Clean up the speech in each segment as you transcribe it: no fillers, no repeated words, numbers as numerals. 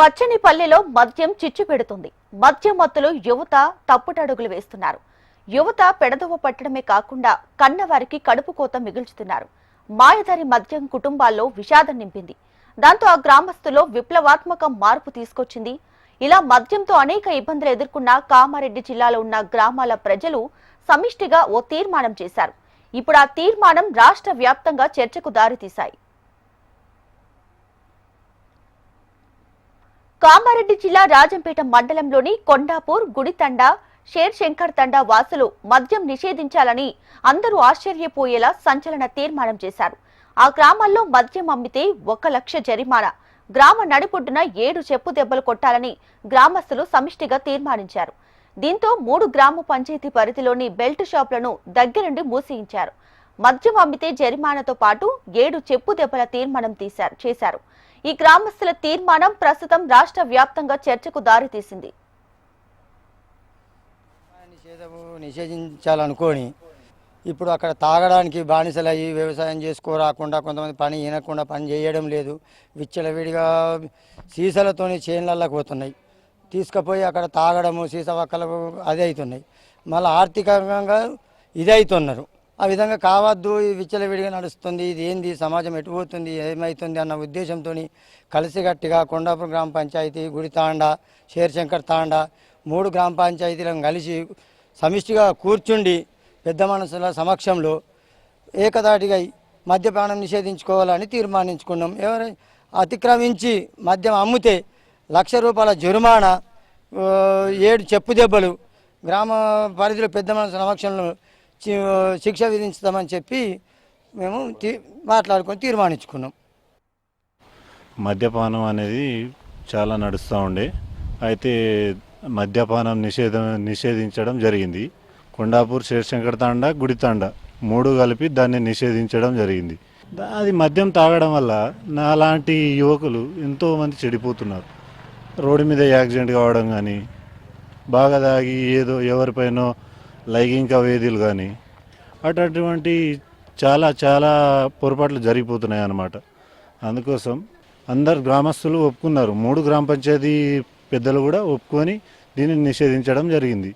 పచ్చని పల్లెలో మద్యం చిచ్చు పెడుతుంది. మద్యం మత్తులో యువత తప్పుటడుగులు వేస్తున్నారు. యువత పెడదవ పట్టడమే కాకుండా కన్నవారికి కడుపు కోత మిగుల్చుతున్నారు. మాయదారి మద్యం కుటుంబాల్లో విషాదం నింపింది. దాంతో ఆ గ్రామస్తులో విప్లవాత్మక మార్పు తీసుకొచ్చింది. ఇలా మద్యంతో అనేక ఇబ్బందులు ఎదుర్కొన్న కామారెడ్డి జిల్లాలో ఉన్న గ్రామాల ప్రజలు సమిష్టిగా ఓ తీర్మానం చేశారు. ఇప్పుడు ఆ తీర్మానం రాష్ట్ర వ్యాప్తంగా చర్చకు దారితీశాయి. కామారెడ్డి జిల్లా రాజంపేట మండలంలోని కొండాపూర్, గుడితండ, షేర్ శంకర్ తండా వాసులు మద్యం నిషేధించాలని అందరూ ఆశ్చర్యపోయేలా సంచలన తీర్మానం చేశారు. ఆ గ్రామాల్లో మద్యం అమ్మితే 1 లక్ష జరిమానా, గ్రామ నడిపొడ్డున 7 చెప్పు దెబ్బలు కొట్టాలని గ్రామస్తులు సమిష్టిగా తీర్మానించారు. దీంతో 3 గ్రామ పంచాయతీ పరిధిలోని బెల్ట్ షాపులను దగ్గరుండి మూసేయించారు. మద్యం అమ్మితే జరిమానాతో పాటు 7 చెప్పు దెబ్బల తీర్మానం చేశారు. ఈ గ్రామస్తుల తీర్మానం ప్రస్తుతం రాష్ట్ర వ్యాప్తంగా చర్చకు దారితీసింది. నిషేధించాలనుకోని ఇప్పుడు అక్కడ తాగడానికి బానిసలయ్యి వ్యవసాయం చేసుకోరాకుండా కొంతమంది పని వినకుండా పని చేయడం లేదు. విచ్చలవిడిగా సీసాలతోని చేన్లలోకి పోతున్నాయి. తీసుకుపోయి అక్కడ తాగడము సీసా వక్కలకు అదే అవుతున్నాయి. మళ్ళీ ఆర్థికంగా ఇదే అవుతున్నారు. ఆ విధంగా కావద్దు, ఈ విచ్చలవిడిగా నడుస్తుంది, ఇది ఏంది, సమాజం ఎటుపోతుంది, ఏమవుతుంది అన్న ఉద్దేశంతో కలిసిగట్టిగా కొండాపూర్ గ్రామ పంచాయతీ, గుడితాండ, షేర్శంకర్ తాండ 3 గ్రామ పంచాయతీలను కలిసి సమిష్టిగా కూర్చుండి పెద్ద మనుషుల సమక్షంలో ఏకదాటిగా మద్యపానం నిషేధించుకోవాలని తీర్మానించుకున్నాం. ఎవరు అతిక్రమించి మద్యం అమ్మితే 1 లక్ష రూపాయల జరిమానా, 7 చెప్పు దెబ్బలు, గ్రామ పరిధిలో పెద్ద మనుషుల సమక్షంలో శిక్ష విధించుతామని చెప్పి మేము మాట్లాడుకొని తీర్మానించుకున్నాం. మద్యపానం అనేది చాలా నడుస్తూ ఉండే, అయితే మద్యపానం నిషేధించడం జరిగింది. కొండాపూర్, షేర్శంకర్ తాండా, గుడితాండ 3 కలిపి దాన్ని నిషేధించడం జరిగింది. అది మద్యం తాగడం వల్ల నాలాంటి యువకులు ఎంతోమంది చెడిపోతున్నారు. రోడ్డు మీద యాక్సిడెంట్ కావడం కానీ, బాగా తాగి ఏదో ఎవరిపైనో లైంగిక వేధులు కానీ అటువంటి చాలా చాలా పొరపాట్లు జరిగిపోతున్నాయి అన్నమాట. అందుకోసం అందరు గ్రామస్తులు ఒప్పుకున్నారు. 3 గ్రామ పంచాయతీ పెద్దలు కూడా ఒప్పుకొని దీన్ని నిషేధించడం జరిగింది.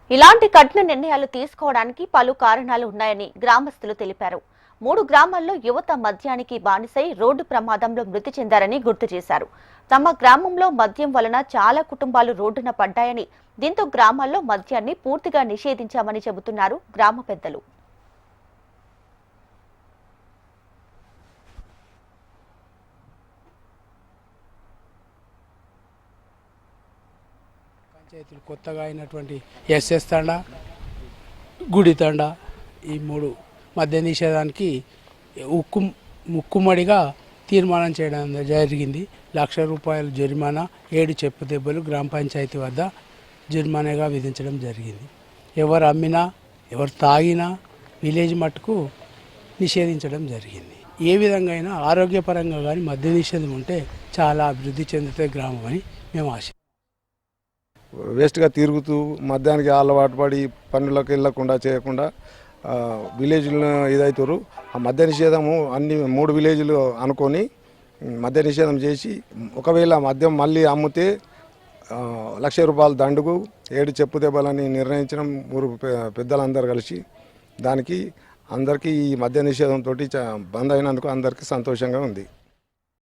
ఇలాంటి కఠిన నిర్ణయాలు తీసుకోవడానికి పలు కారణాలు ఉన్నాయని గ్రామస్తులు తెలిపారు. 3 గ్రామాల్లో యువత మద్యానికి బానిసై రోడ్డు ప్రమాదంలో మృతి చెందారని గుర్తు చేశారు. తమ గ్రామంలో మద్యం వలన చాలా కుటుంబాలు రోడ్డున పడ్డాయని, దీంతో గ్రామాల్లో మద్యాన్ని పూర్తిగా నిషేధించామని చెబుతున్నారు గ్రామ పెద్దలు. పంచాయతీలు కొత్తగా అయినటువంటి ఎస్ఎస్ తండా, గుడి తండా ఈ 3 మద్య నిషేధానికి ముక్కుమడిగా తీర్మానం చేయడం జరిగింది. 1 లక్ష రూపాయల జరిమానా, 7 చెప్పు దెబ్బలు గ్రామ పంచాయతీ వద్ద జరిమానాగా విధించడం జరిగింది. ఎవరు అమ్మినా ఎవరు తాగినా విలేజ్ మట్టుకు నిషేధించడం జరిగింది. ఏ విధంగా అయినా ఆరోగ్యపరంగా కానీ మద్య నిషేధం ఉంటే చాలా అభివృద్ధి చెందుతాయి గ్రామం అని మేము ఆశ. వేస్ట్గా తిరుగుతూ మద్యానికి అలవాటు పడి పనులకు వెళ్ళకుండా చేయకుండా విలేజ్లో ఇదవుతారు. ఆ మద్య నిషేధము అన్ని 3 విలేజ్లు అనుకొని మద్య నిషేధం చేసి, ఒకవేళ మద్యం మళ్ళీ అమ్మితే 1 లక్ష రూపాయల దండుకు 7 చెప్పు దెబ్బలని నిర్ణయించడం 3 పెద్దలందరూ కలిసి. దానికి అందరికీ ఈ మద్య నిషేధంతో బంద్ అయినందుకు అందరికీ సంతోషంగా ఉంది.